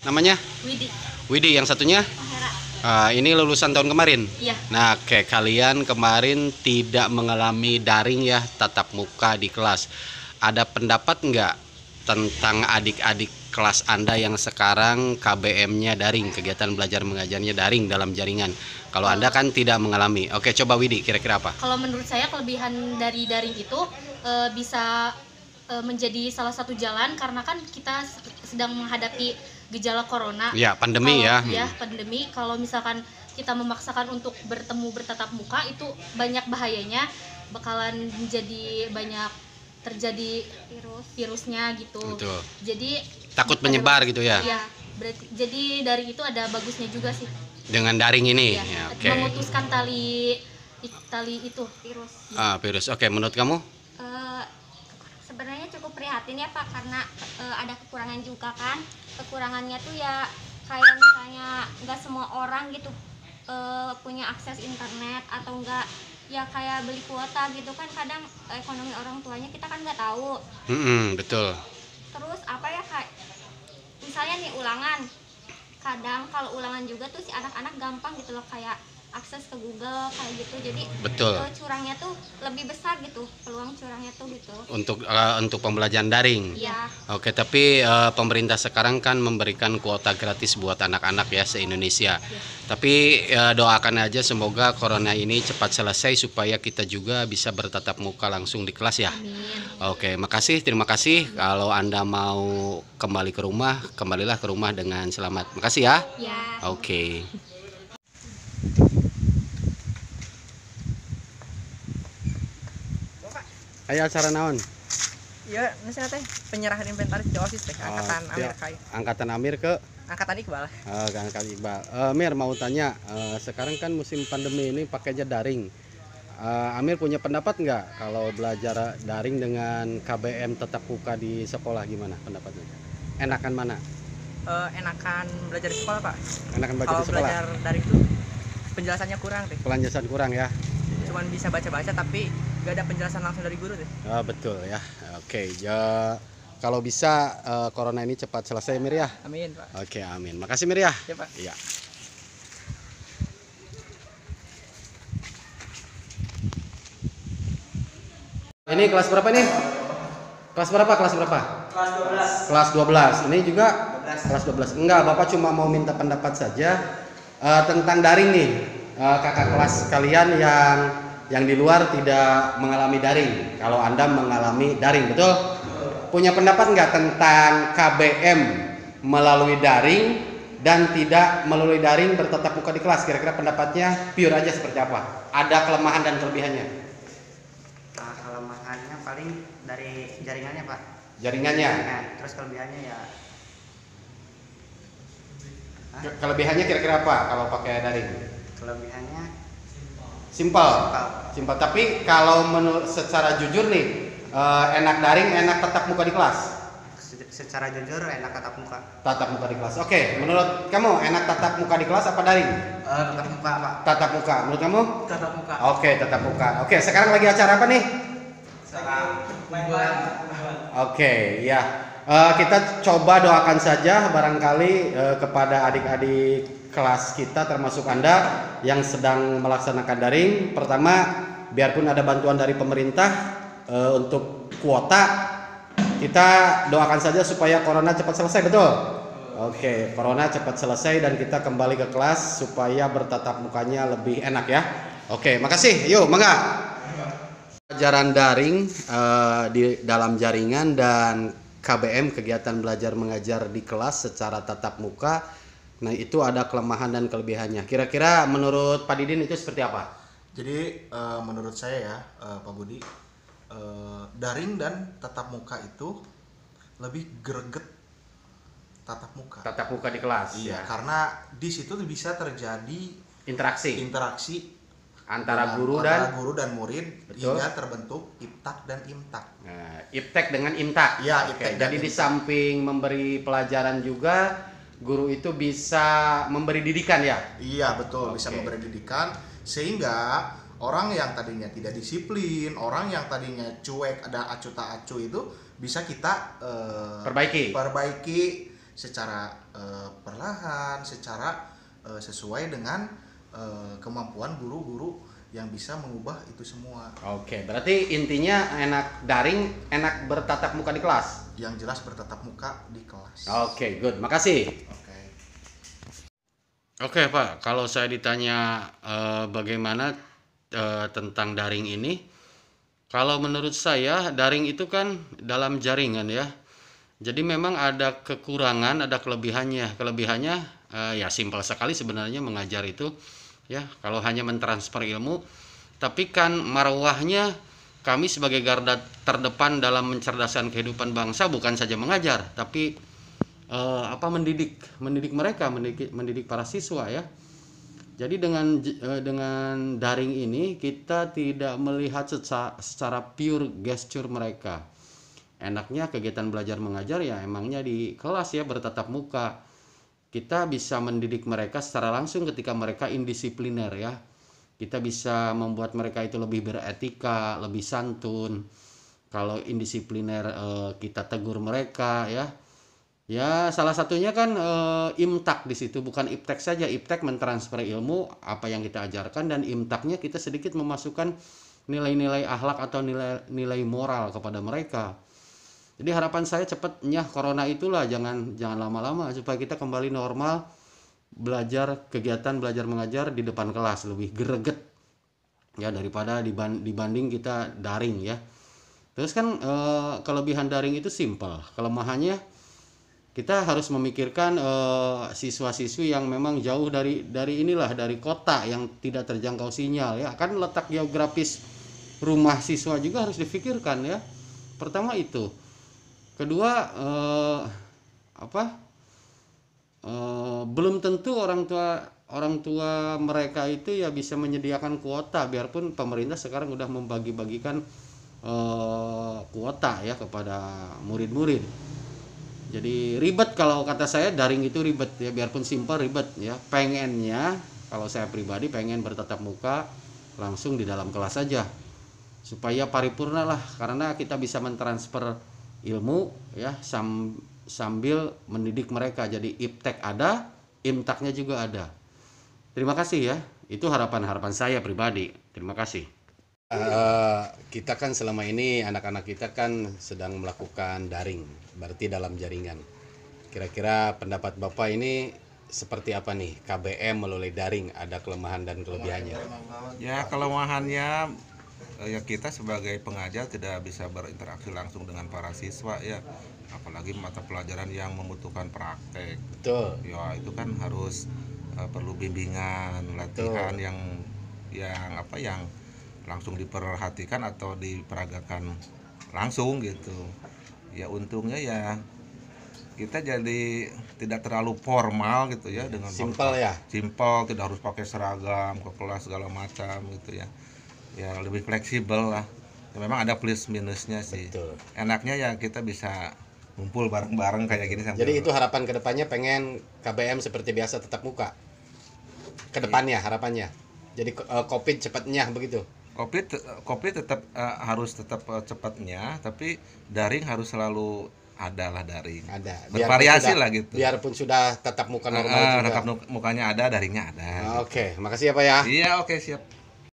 Namanya? Widi. Widi, yang satunya? Mahera. Ini lulusan tahun kemarin? Iya. Nah, kayak kalian kemarin tidak mengalami daring ya, tatap muka di kelas. Ada pendapat nggak tentang adik-adik kelas Anda yang sekarang KBM-nya daring, kegiatan belajar mengajarnya daring dalam jaringan? Kalau Anda kan tidak mengalami. Oke, coba Widi, kira-kira apa? Kalau menurut saya kelebihan dari daring itu bisa menjadi salah satu jalan karena kan kita sedang menghadapi gejala corona. Ya, pandemi ya. Ya, pandemi. Kalau misalkan kita memaksakan untuk bertatap muka itu banyak bahayanya, bakalan menjadi banyak terjadi virusnya gitu. Betul. Jadi Takut menyebar gitu ya. Iya, berarti jadi daring itu ada bagusnya juga sih. Dengan daring ini. Ya, Ya, oke. memutuskan tali itu virus. Virus. Oke, menurut kamu? Sebenarnya cukup prihatin ya Pak, karena ada kekurangan juga kan. Kekurangannya tuh ya kayak misalnya nggak semua orang gitu punya akses internet, atau enggak ya kayak beli kuota gitu kan, kadang ekonomi orang tuanya kita kan nggak tahu. Betul. Terus apa ya, kayak misalnya nih ulangan, kadang kalau ulangan juga tuh si anak-anak gampang gitu loh, kayak akses ke Google kayak gitu, jadi Betul. curangnya tuh lebih besar gitu, peluang curangnya tuh gitu. Untuk pembelajaran daring. Iya. Oke, tapi pemerintah sekarang kan memberikan kuota gratis buat anak-anak ya se-Indonesia. Tapi doakan aja semoga corona ini cepat selesai supaya kita juga bisa bertatap muka langsung di kelas ya. Amin. Oke, terima kasih. Kalau Anda mau kembali ke rumah, kembalilah ke rumah dengan selamat. Makasih ya. Ya. Oke. Ayo acara naon? Iya, misalnya teh penyerahan inventaris di OSIS teh angkatan Amir Kai. Angkatan Amir ke Angkatan Iqbal. Angkatan Iqbal. Mir mau tanya, sekarang kan musim pandemi ini pakainya daring. Amir punya pendapat nggak kalau belajar daring dengan KBM tetap muka di sekolah, gimana pendapatnya? Enakan mana? Enakan belajar di sekolah Pak. Enakan belajar Kalau di sekolah? belajar dari itu penjelasannya kurang teh. Penjelasan kurang ya? Cuman bisa baca-baca tapi gak ada penjelasan langsung dari guru teh. Betul ya. Oke, ya kalau bisa corona ini cepat selesai Mir ya. Amin Pak. Oke, amin. Makasih Mir ya. Ya Pak. Iya. Ini kelas berapa nih? Kelas berapa? Kelas berapa? Kelas 12. Kelas 12. Ini juga 12. kelas 12. Enggak, Bapak cuma mau minta pendapat saja tentang daring nih. Kakak kelas kalian yang di luar tidak mengalami daring. Kalau Anda mengalami daring, betul? Punya pendapat nggak tentang KBM melalui daring dan tidak melalui daring bertatap muka di kelas? Kira-kira pendapatnya pure aja seperti apa? Ada kelemahan dan kelebihannya? Nah, kelemahannya paling dari jaringannya Pak. Jaringannya? Nah, terus kelebihannya ya. Kelebihannya kira-kira apa kalau pakai daring? Kelebihannya Simpel. Tapi kalau menurut secara jujur nih, enak daring, enak tatap muka di kelas? secara jujur enak tatap muka. Tatap muka di kelas. Oke, menurut kamu enak tatap muka di kelas apa daring? Tatap muka Pak. Tatap muka. Menurut kamu? Tatap muka. Oke, tatap muka. Oke, sekarang lagi acara apa nih? Main. Oke, ya. Kita coba doakan saja barangkali kepada adik-adik kelas kita termasuk Anda yang sedang melaksanakan daring. Pertama, biarpun ada bantuan dari pemerintah untuk kuota, kita doakan saja supaya corona cepat selesai, betul? Oke, corona cepat selesai dan kita kembali ke kelas supaya bertatap mukanya lebih enak ya. Oke, makasih. Yuk, mangga. Pelajaran daring di dalam jaringan dan KBM, kegiatan belajar mengajar di kelas secara tatap muka. Nah, itu ada kelemahan dan kelebihannya. Kira-kira menurut Pak Didin itu seperti apa? Jadi menurut saya ya Pak Budi, daring dan tatap muka itu lebih greget tatap muka. Tatap muka di kelas. Iya, Ya. karena di situ bisa terjadi Interaksi antara guru dan murid. Betul. Hingga terbentuk iptak dan imtak. Nah, iptek dengan imtak. Iya, Oke, iptek dan jadi di imtak. samping memberi pelajaran juga guru itu bisa memberi didikan ya. Iya betul, bisa Oke. memberi didikan sehingga orang yang tadinya tidak disiplin, orang yang tadinya cuek, ada acu tak acu itu bisa kita Perbaiki. perbaiki secara perlahan secara sesuai dengan kemampuan guru-guru yang bisa mengubah itu semua. Oke, berarti intinya enak daring, enak bertatap muka di kelas. Yang jelas bertatap muka di kelas. Oke, good. Makasih. Oke. Oke, Pak. Kalau saya ditanya bagaimana tentang daring ini, kalau menurut saya daring itu kan dalam jaringan ya. Jadi memang ada kekurangan, ada kelebihannya. Kelebihannya ya simpel sekali sebenarnya mengajar itu. Ya, kalau hanya mentransfer ilmu, tapi kan marwahnya kami sebagai garda terdepan dalam mencerdaskan kehidupan bangsa bukan saja mengajar, tapi mendidik mereka, mendidik para siswa ya. Jadi dengan daring ini kita tidak melihat secara pure gesture mereka. Enaknya kegiatan belajar mengajar ya emangnya di kelas ya, bertatap muka. Kita bisa mendidik mereka secara langsung ketika mereka indisipliner ya. Kita bisa membuat mereka itu lebih beretika, lebih santun. Kalau indisipliner kita tegur mereka ya. Ya salah satunya kan imtak di situ, bukan iptek saja. Iptek mentransfer ilmu apa yang kita ajarkan, dan imtaknya kita sedikit memasukkan nilai-nilai akhlak atau nilai moral kepada mereka. Jadi harapan saya cepatnya corona itulah, jangan lama-lama supaya kita kembali normal kegiatan belajar mengajar di depan kelas, lebih greget ya daripada dibanding kita daring ya. Terus kan kelebihan daring itu simple, kelemahannya kita harus memikirkan siswa-siswi yang memang jauh dari kota yang tidak terjangkau sinyal ya. Kan letak geografis rumah siswa juga harus difikirkan ya. Pertama itu. Kedua belum tentu orang tua mereka itu ya bisa menyediakan kuota, biarpun pemerintah sekarang udah membagi-bagikan kuota ya kepada murid-murid. Jadi ribet, kalau kata saya daring itu ribet ya, biarpun simpel ribet ya. Pengennya kalau saya pribadi pengen bertatap muka langsung di dalam kelas saja supaya paripurna lah, karena kita bisa mentransfer ilmu ya sambil mendidik mereka. Jadi iptek ada, imtaknya juga ada. Terima kasih ya, itu harapan saya pribadi. Terima kasih. Kita kan selama ini anak-anak kita kan sedang melakukan daring, berarti dalam jaringan. Kira-kira pendapat Bapak ini seperti apa nih? KBM melalui daring, ada kelemahan dan kelebihannya. Ya, kelemahannya ya kita sebagai pengajar tidak bisa berinteraksi langsung dengan para siswa ya, apalagi mata pelajaran yang membutuhkan praktek. Betul. Ya itu kan harus perlu bimbingan, latihan yang langsung diperhatikan atau diperagakan langsung gitu. Ya untungnya ya kita jadi tidak terlalu formal gitu ya, dengan simpel ya. Simpel, tidak harus pakai seragam ke kelas segala macam gitu ya. Ya lebih fleksibel lah ya, memang ada plus minusnya sih. Betul. Enaknya ya kita bisa ngumpul bareng-bareng kayak gini sambil. Jadi itu harapan kedepannya, pengen KBM seperti biasa tetap muka kedepannya harapannya, jadi COVID cepatnya begitu. COVID tetap harus tetap cepatnya, tapi daring harus selalu ada lah, daring Ada bervariasi lah gitu, biarpun sudah tetap muka normal juga. Tetap mukanya ada, daringnya ada. Oke, makasih ya Pak ya. Iya, oke, siap.